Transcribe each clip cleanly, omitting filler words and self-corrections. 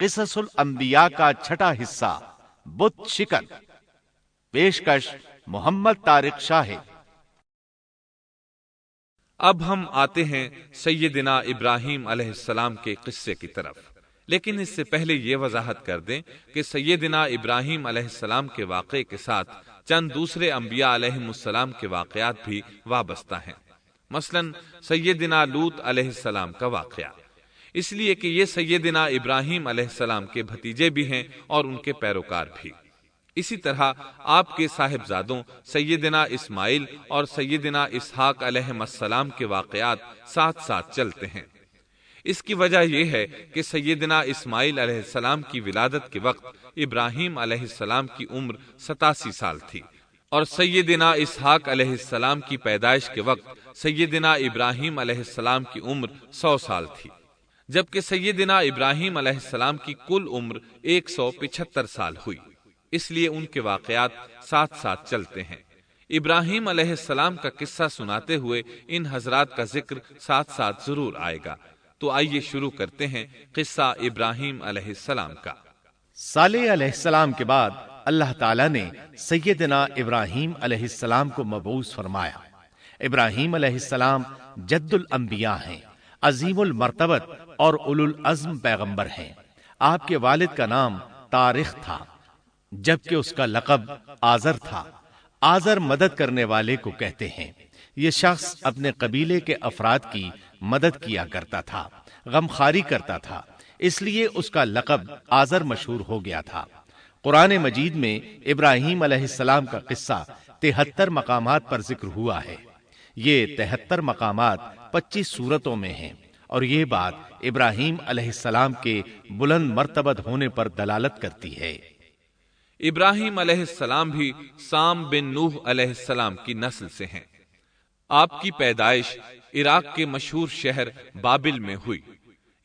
قصص الانبیاء کا چھٹا حصہ بت شکن، پیشکش محمد طارق شاہد۔ اب ہم آتے ہیں سیدنا ابراہیم علیہ السلام کے قصے کی طرف، لیکن اس سے پہلے یہ وضاحت کر دیں کہ سیدنا ابراہیم علیہ السلام کے واقعے کے ساتھ چند دوسرے انبیاء علیہ السلام کے واقعات بھی وابستہ ہیں، مثلا سیدنا لوط علیہ السلام کا واقعہ، اس لیے کہ یہ سیدنا ابراہیم علیہ السلام کے بھتیجے بھی ہیں اور ان کے پیروکار بھی۔ اسی طرح آپ کے صاحبزادوں سیدنا اسماعیل اور سیدنا اسحاق علیہ السلام کے واقعات ساتھ ساتھ چلتے ہیں۔ اس کی وجہ یہ ہے کہ سیدنا اسماعیل علیہ السلام کی ولادت کے وقت ابراہیم علیہ السلام کی عمر 87 سال تھی، اور سیدنا اسحاق علیہ السلام کی پیدائش کے وقت سیدنا ابراہیم علیہ السلام کی عمر 100 سال تھی، جبکہ سیدنا ابراہیم علیہ السلام کی کل عمر 175 سال ہوئی، اس لیے ان کے واقعات ساتھ ساتھ چلتے ہیں۔ ابراہیم علیہ السلام کا قصہ سناتے ہوئے ان حضرات کا ذکر ساتھ ساتھ ضرور آئے گا، تو آئیے شروع کرتے ہیں قصہ ابراہیم علیہ السلام کا۔ صالح علیہ السلام کے بعد اللہ تعالیٰ نے سیدنا ابراہیم علیہ السلام کو مبعوث فرمایا۔ ابراہیم علیہ السلام جد الانبیاء ہیں، عظیم المرتبت اور اولو العزم پیغمبر ہیں۔ آپ کے والد کا نام طارق تھا، جبکہ اس کا لقب آزر تھا۔ آزر مدد کرنے والے کو کہتے ہیں۔ یہ شخص اپنے قبیلے کے افراد کی مدد کیا کرتا تھا، غمخواری کرتا تھا، اس لیے اس کا لقب آزر مشہور ہو گیا تھا۔ قرآن مجید میں ابراہیم علیہ السلام کا قصہ 73 مقامات پر ذکر ہوا ہے۔ یہ 73 مقامات 25 سورتوں میں ہیں، اور یہ بات ابراہیم علیہ السلام کے بلند مرتبت ہونے پر دلالت کرتی ہے۔ ابراہیم علیہ السلام بھی سام بن نوح علیہ السلام کی نسل سے ہیں۔ آپ کی پیدائش عراق کے مشہور شہر بابل میں ہوئی۔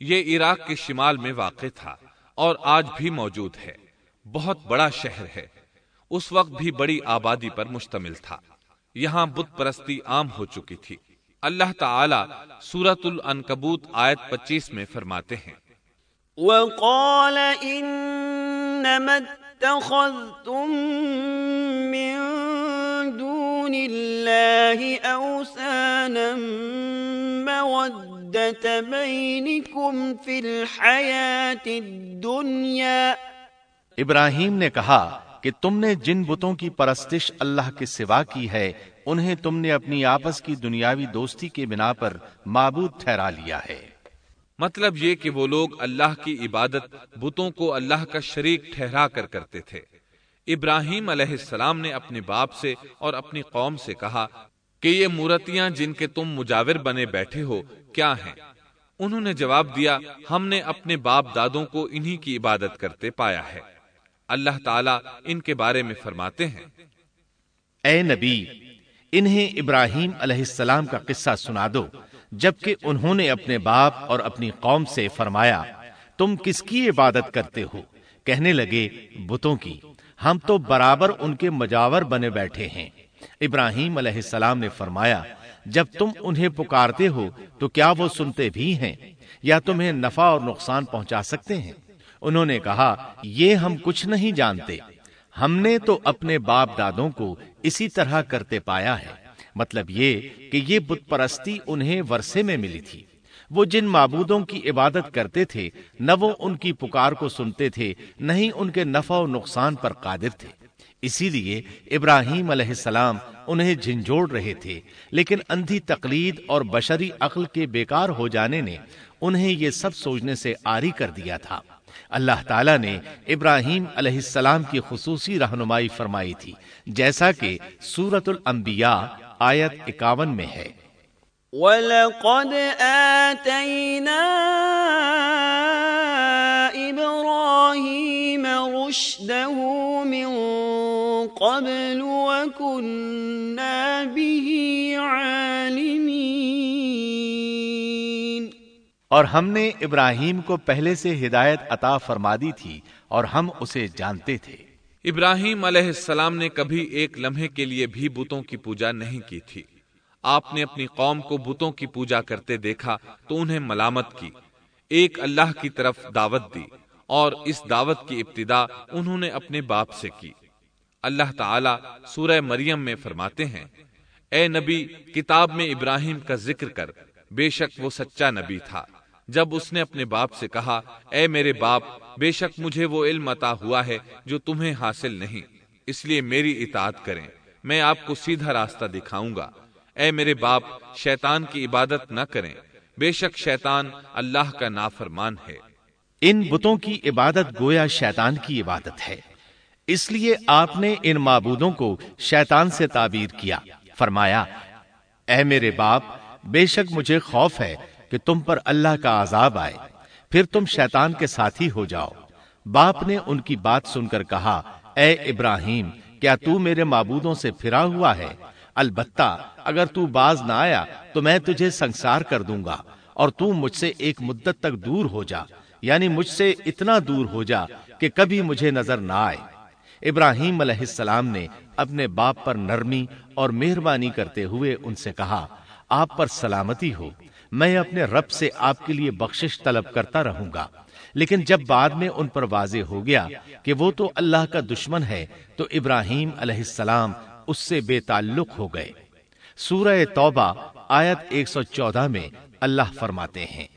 یہ عراق کے شمال میں واقع تھا اور آج بھی موجود ہے۔ بہت بڑا شہر ہے، اس وقت بھی بڑی آبادی پر مشتمل تھا۔ یہاں بت پرستی عام ہو چکی تھی۔ اللہ تعالی سورۃ العنکبوت آیت 25 میں فرماتے ہیں، وَقَالَ إِنَّمَا اتَّخَذْتُم مِّن دُونِ اللَّهِ أَوْثَانًا مَّوَدَّةَ بَيْنِكُمْ فِي الْحَيَاةِ الدُّنْيَا۔ ابراہیم نے کہا کہ تم نے جن بتوں کی پرستش اللہ کے سوا کی ہے، انہیں تم نے اپنی آپس کی دنیاوی دوستی کے بنا پر معبود ٹھہرا لیا ہے۔ مطلب یہ کہ وہ لوگ اللہ کی عبادت بتوں کو اللہ کا شریک ٹھہرا کر کرتے تھے۔ ابراہیم علیہ السلام نے اپنے باپ سے اور اپنی قوم سے کہا کہ یہ مورتیاں جن کے تم مجاور بنے بیٹھے ہو کیا ہیں؟ انہوں نے جواب دیا، ہم نے اپنے باپ دادوں کو انہی کی عبادت کرتے پایا ہے۔ اللہ تعالیٰ ان کے بارے میں فرماتے ہیں، اے نبی، انہیں ابراہیم علیہ السلام کا قصہ سنا دو، جبکہ انہوں نے اپنے باپ اور اپنی قوم سے فرمایا، تم کس کی عبادت کرتے ہو؟ کہنے لگے، بتوں کی، ہم تو برابر ان کے مجاور بنے بیٹھے ہیں۔ ابراہیم علیہ السلام نے فرمایا، جب تم انہیں پکارتے ہو تو کیا وہ سنتے بھی ہیں یا تمہیں نفع اور نقصان پہنچا سکتے ہیں؟ انہوں نے کہا، یہ ہم کچھ نہیں جانتے، ہم نے تو اپنے باپ دادوں کو اسی طرح کرتے پایا ہے۔ مطلب یہ کہ یہ بت پرستی انہیں ورثے میں ملی تھی۔ وہ جن معبودوں کی عبادت کرتے تھے، نہ وہ ان کی پکار کو سنتے تھے، نہ ہی ان کے نفع و نقصان پر قادر تھے۔ اسی لیے ابراہیم علیہ السلام انہیں جھنجھوڑ رہے تھے، لیکن اندھی تقلید اور بشری عقل کے بیکار ہو جانے نے انہیں یہ سب سوچنے سے عاری کر دیا تھا۔ اللہ تعالیٰ نے ابراہیم علیہ السلام کی خصوصی رہنمائی فرمائی تھی، جیسا کہ سورۃ الانبیاء آیت 51 میں ہے، وَلَقَدْ آتَيْنَا إِبْرَاهِيمَ رُشْدَهُ مِن قَبْلُ وَكُنَّا بِهِ عَالِمِينَ۔ اور ہم نے ابراہیم کو پہلے سے ہدایت عطا فرما دی تھی اور ہم اسے جانتے تھے۔ ابراہیم علیہ السلام نے کبھی ایک لمحے کے لیے بھی بتوں کی پوجا نہیں کی تھی۔ آپ نے اپنی قوم کو بتوں کی پوجا کرتے دیکھا تو انہیں ملامت کی، ایک اللہ کی طرف دعوت دی اور اس دعوت کی ابتدا انہوں نے اپنے باپ سے کی۔ اللہ تعالی سورہ مریم میں فرماتے ہیں، اے نبی کتاب میں ابراہیم کا ذکر کر، بے شک وہ سچا نبی تھا، جب اس نے اپنے باپ سے کہا، اے میرے باپ، بے شک مجھے وہ علم عطا ہوا ہے جو تمہیں حاصل نہیں، اس لیے میری اطاعت کریں، میں آپ کو سیدھا راستہ دکھاؤں گا۔ اے میرے باپ، شیطان کی عبادت نہ کریں، بے شک شیطان اللہ کا نافرمان ہے۔ ان بتوں کی عبادت گویا شیطان کی عبادت ہے، اس لیے آپ نے ان معبودوں کو شیطان سے تعبیر کیا۔ فرمایا، اے میرے باپ، بے شک مجھے خوف ہے کہ تم پر اللہ کا عذاب آئے، پھر تم شیطان کے ساتھی ہو جاؤ۔ باپ نے ان کی بات سن کر کہا، اے ابراہیم، کیا تو میرے معبودوں سے پھرا ہوا ہے؟ البتہ اگر تو باز نہ آیا تو میں تجھے سنسار کر دوں گا، اور تو مجھ سے ایک مدت تک دور ہو جا، یعنی مجھ سے اتنا دور ہو جا کہ کبھی مجھے نظر نہ آئے۔ ابراہیم علیہ السلام نے اپنے باپ پر نرمی اور مہربانی کرتے ہوئے ان سے کہا، آپ پر سلامتی ہو، میں اپنے رب سے آپ کے لیے بخشش طلب کرتا رہوں گا۔ لیکن جب بعد میں ان پر واضح ہو گیا کہ وہ تو اللہ کا دشمن ہے تو ابراہیم علیہ السلام اس سے بے تعلق ہو گئے۔ سورہ توبہ آیت 114 میں اللہ فرماتے ہیں،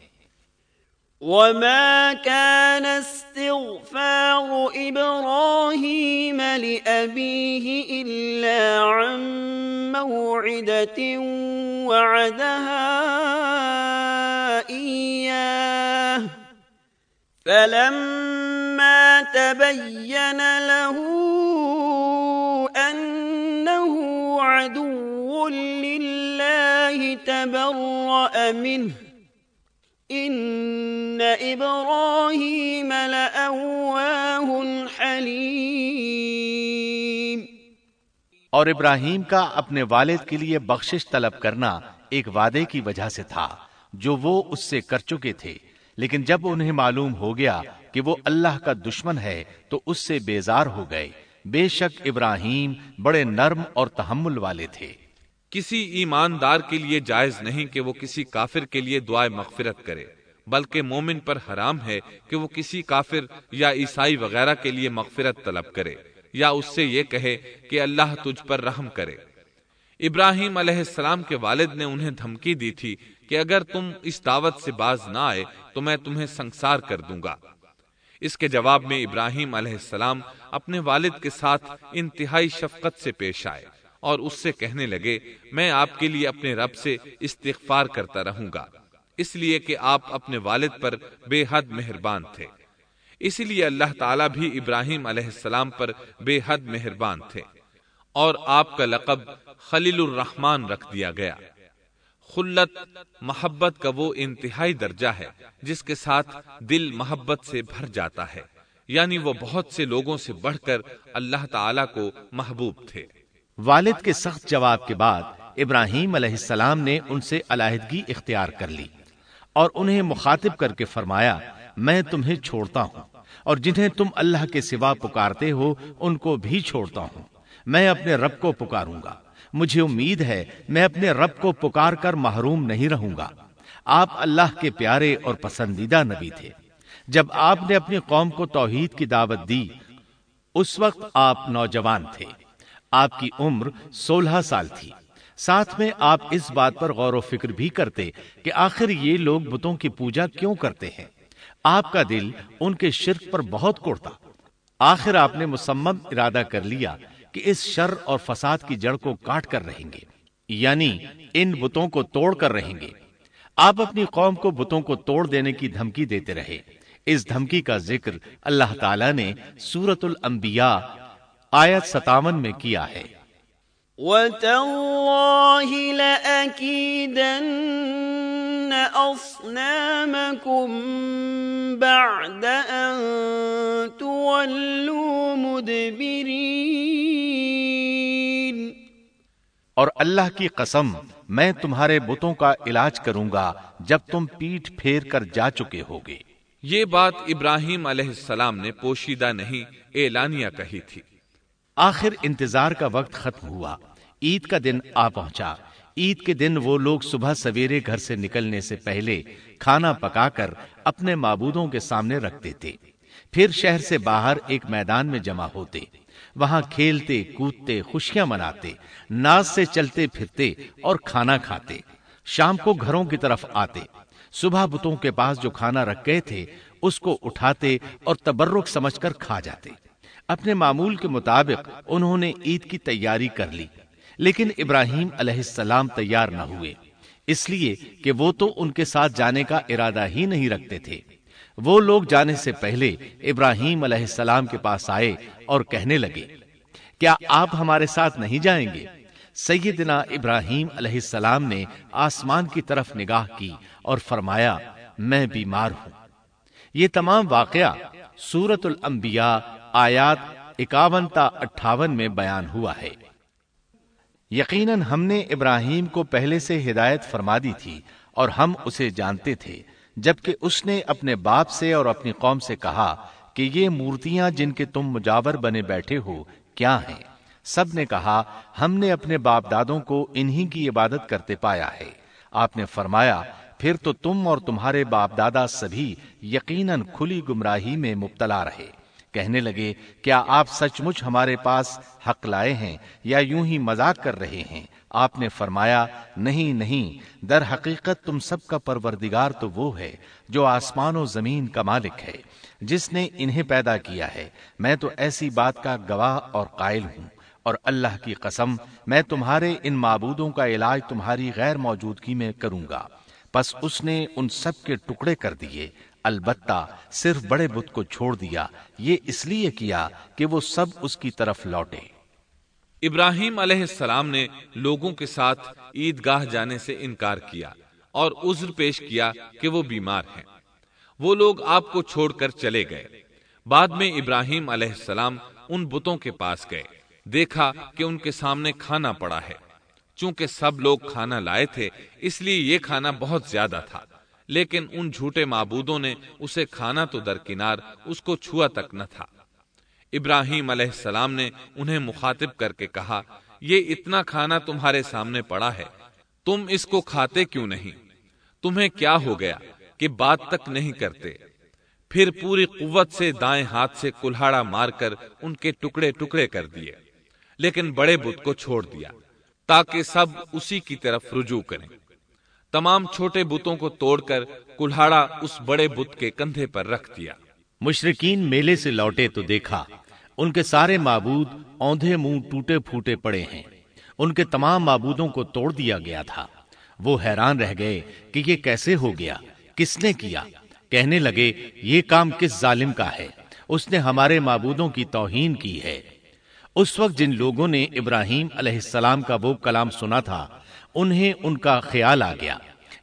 وما كان استغفار إبراهيم لأبيه إلا عن موعدة وعدها إياه فلما تبين له أنه عدو لله تبرأ منه ان ابراہیم لأواہ حلیم۔ اور ابراہیم کا اپنے والد کے لیے بخشش طلب کرنا ایک وعدے کی وجہ سے تھا جو وہ اس سے کر چکے تھے، لیکن جب انہیں معلوم ہو گیا کہ وہ اللہ کا دشمن ہے تو اس سے بیزار ہو گئے۔ بے شک ابراہیم بڑے نرم اور تحمل والے تھے۔ کسی ایماندار کے لیے جائز نہیں کہ وہ کسی کافر کے لیے دعائے مغفرت کرے، بلکہ مومن پر حرام ہے کہ وہ کسی کافر یا عیسائی وغیرہ کے لیے مغفرت طلب کرے یا اس سے یہ کہے کہ اللہ تجھ پر رحم کرے۔ ابراہیم علیہ السلام کے والد نے انہیں دھمکی دی تھی کہ اگر تم اس دعوت سے باز نہ آئے تو میں تمہیں سنسار کر دوں گا۔ اس کے جواب میں ابراہیم علیہ السلام اپنے والد کے ساتھ انتہائی شفقت سے پیش آئے اور اس سے کہنے لگے، میں آپ کے لیے اپنے رب سے استغفار کرتا رہوں گا، اس لیے کہ آپ اپنے والد پر بے حد مہربان تھے۔ اسی لیے اللہ تعالیٰ بھی ابراہیم علیہ السلام پر بے حد مہربان تھے، اور آپ کا لقب خلیل الرحمن رکھ دیا گیا۔ خلت محبت کا وہ انتہائی درجہ ہے جس کے ساتھ دل محبت سے بھر جاتا ہے، یعنی وہ بہت سے لوگوں سے بڑھ کر اللہ تعالیٰ کو محبوب تھے۔ والد کے سخت جواب کے بعد ابراہیم علیہ السلام نے ان سے علیحدگی اختیار کر لی اور انہیں مخاطب کر کے فرمایا، میں تمہیں چھوڑتا ہوں اور جنہیں تم اللہ کے سوا پکارتے ہو ان کو بھی چھوڑتا ہوں، میں اپنے رب کو پکاروں گا، مجھے امید ہے میں اپنے رب کو پکار کر محروم نہیں رہوں گا۔ آپ اللہ کے پیارے اور پسندیدہ نبی تھے۔ جب آپ نے اپنی قوم کو توحید کی دعوت دی اس وقت آپ نوجوان تھے، آپ کی عمر 16 سال تھی۔ ساتھ میں آپ اس بات پر غور و فکر بھی کرتے کہ آخر یہ لوگ بتوں کی پوجا کیوں کرتے ہیں۔ آپ کا دل ان کے شرک پر بہت کوڑتا۔ آخر آپ نے مصمم ارادہ کر لیا کہ اس شر اور فساد کی جڑ کو کاٹ کر رہیں گے، یعنی ان بتوں کو توڑ کر رہیں گے۔ آپ اپنی قوم کو بتوں کو توڑ دینے کی دھمکی دیتے رہے۔ اس دھمکی کا ذکر اللہ تعالیٰ نے سورۃ الانبیاء آیت 57 میں کیا ہے، وَتَاللَّهِ لَأَكِيدَنَّ أَصْنَامَكُمْ بَعْدَ أَن تُوَلُّوا مُدْبِرِينَ۔ اور اللہ کی قسم میں تمہارے بتوں کا علاج کروں گا جب تم پیٹھ پھیر کر جا چکے ہوگے۔ یہ بات ابراہیم علیہ السلام نے پوشیدہ نہیں اعلانیہ کہی تھی۔ آخر انتظار کا وقت ختم ہوا، عید کا دن آ پہنچا۔ عید کے دن وہ لوگ صبح سویرے گھر سے نکلنے سے پہلے کھانا پکا کر اپنے معبودوں کے سامنے رکھتے تھے، پھر شہر سے باہر ایک میدان میں جمع ہوتے، وہاں کھیلتے کودتے خوشیاں مناتے، ناز سے چلتے پھرتے اور کھانا کھاتے، شام کو گھروں کی طرف آتے، صبح بتوں کے پاس جو کھانا رکھ گئے تھے اس کو اٹھاتے اور تبرک سمجھ کر کھا جاتے۔ اپنے معمول کے مطابق انہوں نے عید کی تیاری کر لی، لیکن ابراہیم علیہ السلام تیار نہ ہوئے، اس لیے کہ وہ تو ان کے ساتھ جانے کا ارادہ ہی نہیں رکھتے تھے۔ وہ لوگ جانے سے پہلے ابراہیم علیہ السلام کے پاس آئے اور کہنے لگے، کیا آپ ہمارے ساتھ نہیں جائیں گے؟ سیدنا ابراہیم علیہ السلام نے آسمان کی طرف نگاہ کی اور فرمایا، میں بیمار ہوں۔ یہ تمام واقعہ سورۃ الانبیاء آیات 51 تا 58 میں بیان ہوا ہے۔ یقیناً ہم نے ابراہیم کو پہلے سے ہدایت فرما دی تھی اور ہم اسے جانتے تھے، جبکہ اس نے اپنے باپ سے اور اپنی قوم سے کہا کہ یہ مورتیاں جن کے تم مجاور بنے بیٹھے ہو کیا ہیں؟ سب نے کہا، ہم نے اپنے باپ دادوں کو انہی کی عبادت کرتے پایا ہے۔ آپ نے فرمایا، پھر تو تم اور تمہارے باپ دادا سبھی یقیناً کھلی گمراہی میں مبتلا رہے۔ کہنے لگے، کیا آپ سچ مچ ہمارے پاس حق لائے ہیں یا یوں ہی مذاق کر رہے ہیں؟ آپ نے فرمایا، نہیں نہیں، در حقیقت تم سب کا پروردگار تو وہ ہے جو آسمان و زمین کا مالک ہے، جس نے انہیں پیدا کیا ہے۔ میں تو ایسی بات کا گواہ اور قائل ہوں، اور اللہ کی قسم میں تمہارے ان معبودوں کا علاج تمہاری غیر موجودگی میں کروں گا۔ پس اس نے ان سب کے ٹکڑے کر دیے، البتہ صرف بڑے بت کو چھوڑ دیا، یہ اس لیے کیا کہ وہ سب اس کی طرف لوٹے۔ ابراہیم علیہ السلام نے لوگوں کے ساتھ عیدگاہ جانے سے انکار کیا اور عذر پیش کیا کہ وہ بیمار ہیں۔ وہ لوگ آپ کو چھوڑ کر چلے گئے۔ بعد میں ابراہیم علیہ السلام ان بتوں کے پاس گئے، دیکھا کہ ان کے سامنے کھانا پڑا ہے۔ چونکہ سب لوگ کھانا لائے تھے اس لیے یہ کھانا بہت زیادہ تھا، لیکن ان جھوٹے معبودوں نے اسے کھانا تو درکنار اس کو چھوا تک نہ تھا۔ ابراہیم علیہ السلام نے انہیں مخاطب کر کے کہا، یہ اتنا کھانا تمہارے سامنے پڑا ہے، تم اس کو کھاتے کیوں نہیں؟ تمہیں کیا ہو گیا کہ بات تک نہیں کرتے؟ پھر پوری قوت سے دائیں ہاتھ سے کلہاڑا مار کر ان کے ٹکڑے ٹکڑے کر دیے، لیکن بڑے بت کو چھوڑ دیا تاکہ سب اسی کی طرف رجوع کریں۔ تمام چھوٹے بتوں کو توڑ کر کلہاڑا اس بڑے بت کے کندھے پر رکھ دیا۔ مشرکین میلے سے لوٹے تو دیکھا ان کے سارے معبود اوندھے منہ ٹوٹے پھوٹے پڑے ہیں، ان کے تمام معبودوں کو توڑ دیا گیا تھا۔ وہ حیران رہ گئے کہ یہ کیسے ہو گیا، کس نے کیا؟ کہنے لگے، یہ کام کس ظالم کا ہے؟ اس نے ہمارے معبودوں کی توہین کی ہے۔ اس وقت جن لوگوں نے ابراہیم علیہ السلام کا وہ کلام سنا تھا انہیں ان کا خیال آ گیا۔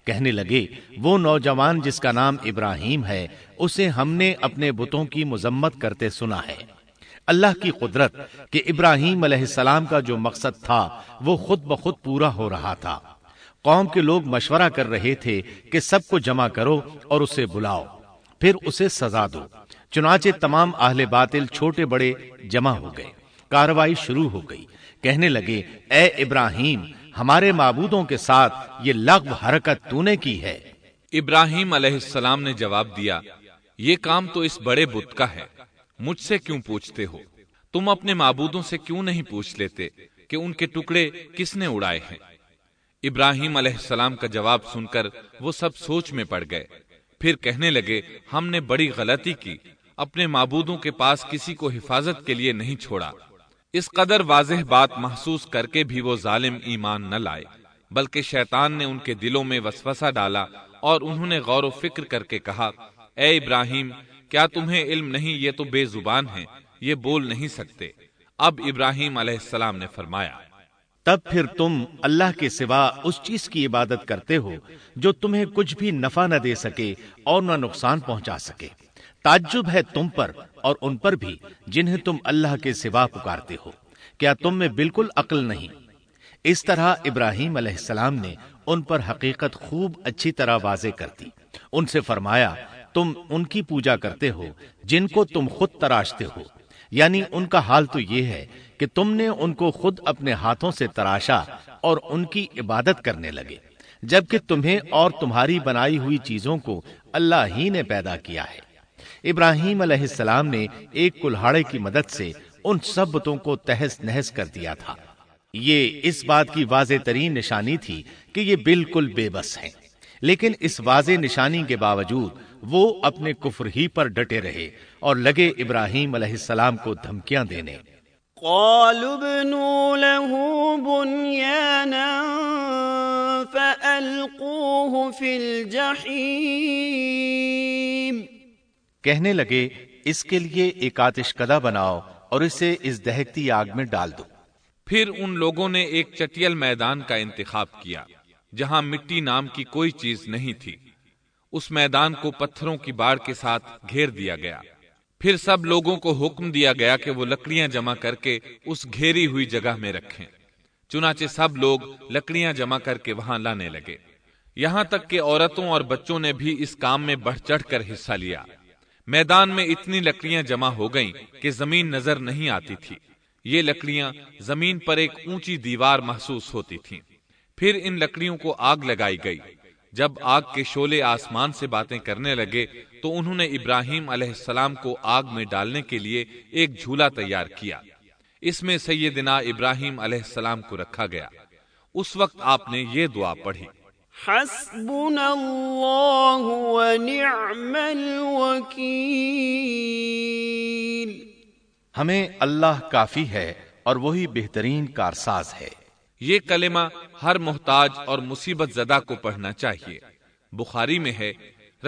کہنے لگے، وہ نوجوان جس کا نام ابراہیم ہے اسے ہم نے اپنے بتوں کی مذمت کرتے سنا ہے۔ اللہ کی قدرت کہ ابراہیم علیہ السلام کا جو مقصد تھا وہ خود بخود پورا ہو رہا تھا۔ قوم کے لوگ مشورہ کر رہے تھے کہ سب کو جمع کرو اور اسے بلاؤ، پھر اسے سزا دو۔ چنانچہ تمام اہل باطل چھوٹے بڑے جمع ہو گئے، کارروائی شروع ہو گئی۔ کہنے لگے، اے ابراہیم، ہمارے معبودوں کے ساتھ یہ لغو حرکت تو نے کی ہے۔ ابراہیم علیہ السلام نے جواب دیا، یہ کام تو اس بڑے بت کا ہے، مجھ سے کیوں پوچھتے ہو؟ تم اپنے معبودوں سے کیوں نہیں پوچھ لیتے کہ ان کے ٹکڑے کس نے اڑائے ہیں؟ ابراہیم علیہ السلام کا جواب سن کر وہ سب سوچ میں پڑ گئے۔ پھر کہنے لگے، ہم نے بڑی غلطی کی، اپنے معبودوں کے پاس کسی کو حفاظت کے لیے نہیں چھوڑا۔ اس قدر واضح بات محسوس کر کے بھی وہ ظالم ایمان نہ لائے، بلکہ شیطان نے ان کے دلوں میں وسوسہ ڈالا اور انہوں نے غور و فکر کر کے کہا، اے ابراہیم، کیا تمہیں علم نہیں؟ یہ تو بے زبان ہیں، یہ بول نہیں سکتے۔ اب ابراہیم علیہ السلام نے فرمایا، تب پھر تم اللہ کے سوا اس چیز کی عبادت کرتے ہو جو تمہیں کچھ بھی نفع نہ دے سکے اور نہ نقصان پہنچا سکے۔ تعجب ہے تم پر اور ان پر بھی جنہیں تم اللہ کے سوا پکارتے ہو، کیا تم میں بالکل عقل نہیں؟ اس طرح ابراہیم علیہ السلام نے ان پر حقیقت خوب اچھی طرح واضح کر دی۔ ان سے فرمایا، تم ان کی پوجا کرتے ہو جن کو تم خود تراشتے ہو، یعنی ان کا حال تو یہ ہے کہ تم نے ان کو خود اپنے ہاتھوں سے تراشا اور ان کی عبادت کرنے لگے، جبکہ تمہیں اور تمہاری بنائی ہوئی چیزوں کو اللہ ہی نے پیدا کیا ہے۔ ابراہیم علیہ السلام نے ایک کلہاڑے کی مدد سے ان سب بتوں کو تہس نہس کر دیا تھا۔ یہ اس بات کی واضح ترین نشانی تھی کہ یہ بالکل بے بس ہیں، لیکن اس واضح نشانی کے باوجود وہ اپنے کفر ہی پر ڈٹے رہے اور لگے ابراہیم علیہ السلام کو دھمکیاں دینے۔ قالوا ابنوا له بنيانا فألقوه في الجحيم، کہنے لگے اس کے لیے ایک آتش کدہ بناؤ اور اسے اس دہکتی آگ میں ڈال دو۔ پھر ان لوگوں نے ایک چٹیل میدان کا انتخاب کیا جہاں مٹی نام کی کوئی چیز نہیں تھی۔ اس میدان کو پتھروں کی باڑ کے ساتھ گھیر دیا گیا۔ پھر سب لوگوں کو حکم دیا گیا کہ وہ لکڑیاں جمع کر کے اس گھیری ہوئی جگہ میں رکھیں۔ چنانچہ سب لوگ لکڑیاں جمع کر کے وہاں لانے لگے، یہاں تک کہ عورتوں اور بچوں نے بھی اس کام میں بڑھ چڑھ کر حصہ لیا۔ میدان میں اتنی لکڑیاں جمع ہو گئیں کہ زمین نظر نہیں آتی تھی۔ یہ لکڑیاں زمین پر ایک اونچی دیوار محسوس ہوتی تھیں۔ پھر ان لکڑیوں کو آگ لگائی گئی۔ جب آگ کے شعلے آسمان سے باتیں کرنے لگے تو انہوں نے ابراہیم علیہ السلام کو آگ میں ڈالنے کے لیے ایک جھولا تیار کیا۔ اس میں سیدنا ابراہیم علیہ السلام کو رکھا گیا۔ اس وقت آپ نے یہ دعا پڑھی، حسبنا اللہ ونعم الوکیل، ہمیں اللہ کافی ہے اور وہی بہترین کارساز ہے۔ یہ کلمہ ہر محتاج اور مصیبت زدہ کو پڑھنا چاہیے۔ بخاری میں ہے،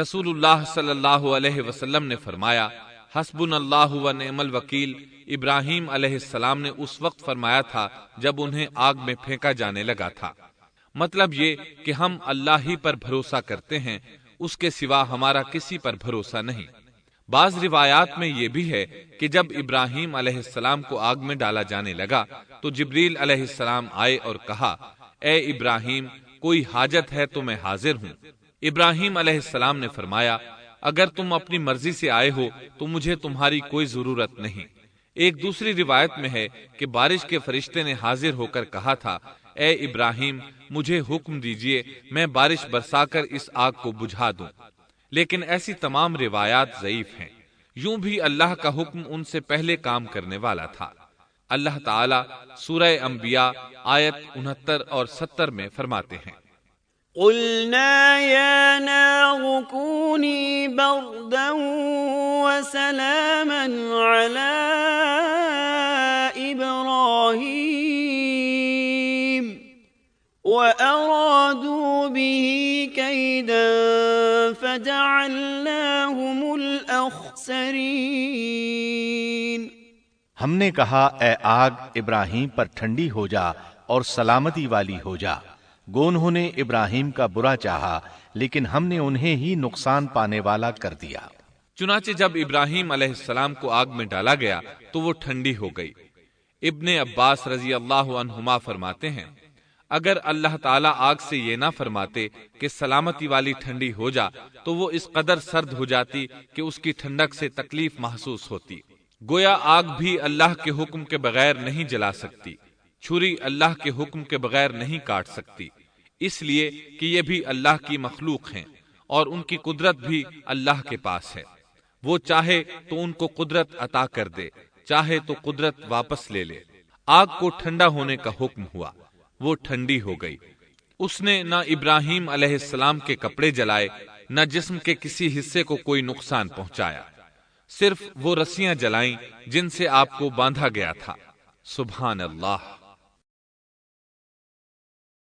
رسول اللہ صلی اللہ علیہ وسلم نے فرمایا، حسبنا اللہ و نعم الوکیل ابراہیم علیہ السلام نے اس وقت فرمایا تھا جب انہیں آگ میں پھینکا جانے لگا تھا۔ مطلب یہ کہ ہم اللہ ہی پر بھروسہ کرتے ہیں، اس کے سوا ہمارا کسی پر بھروسہ نہیں۔ بعض روایات میں یہ بھی ہے کہ جب ابراہیم علیہ السلام کو آگ میں ڈالا جانے لگا تو جبریل علیہ السلام آئے اور کہا، اے ابراہیم، کوئی حاجت ہے تو میں حاضر ہوں۔ ابراہیم علیہ السلام نے فرمایا، اگر تم اپنی مرضی سے آئے ہو تو مجھے تمہاری کوئی ضرورت نہیں۔ ایک دوسری روایت میں ہے کہ بارش کے فرشتے نے حاضر ہو کر کہا تھا، اے ابراہیم، مجھے حکم دیجئے میں بارش برسا کر اس آگ کو بجھا دوں۔ لیکن ایسی تمام روایات ضعیف ہیں۔ یوں بھی اللہ کا حکم ان سے پہلے کام کرنے والا تھا۔ اللہ تعالیٰ سورہ انبیاء آیت 69 اور 70 میں فرماتے ہیں، قلنا یا نار کونی بردا وسلاما علی ابراہیم وأرادوا به كيدا فجعلناهم الأخسرين۔ ہم نے کہا، اے آگ ابراہیم پر ٹھنڈی ہو جا اور سلامتی والی ہو جا۔ گو انہوں نے ابراہیم کا برا چاہا لیکن ہم نے انہیں ہی نقصان پانے والا کر دیا۔ چنانچہ جب ابراہیم علیہ السلام کو آگ میں ڈالا گیا تو وہ ٹھنڈی ہو گئی۔ ابن عباس رضی اللہ عنہما فرماتے ہیں، اگر اللہ تعالیٰ آگ سے یہ نہ فرماتے کہ سلامتی والی ٹھنڈی ہو جا تو وہ اس قدر سرد ہو جاتی کہ اس کی ٹھنڈک سے تکلیف محسوس ہوتی۔ گویا آگ بھی اللہ کے حکم کے بغیر نہیں جلا سکتی، چھری اللہ کے حکم کے بغیر نہیں کاٹ سکتی، اس لیے کہ یہ بھی اللہ کی مخلوق ہیں اور ان کی قدرت بھی اللہ کے پاس ہے۔ وہ چاہے تو ان کو قدرت عطا کر دے، چاہے تو قدرت واپس لے لے۔ آگ کو ٹھنڈا ہونے کا حکم ہوا، وہ ٹھنڈی ہو گئی۔ اس نے نہ ابراہیم علیہ السلام کے کپڑے جلائے، نہ جسم کے کسی حصے کو کوئی نقصان پہنچایا، صرف وہ رسیاں جلائیں جن سے آپ کو باندھا گیا تھا۔ سبحان اللہ۔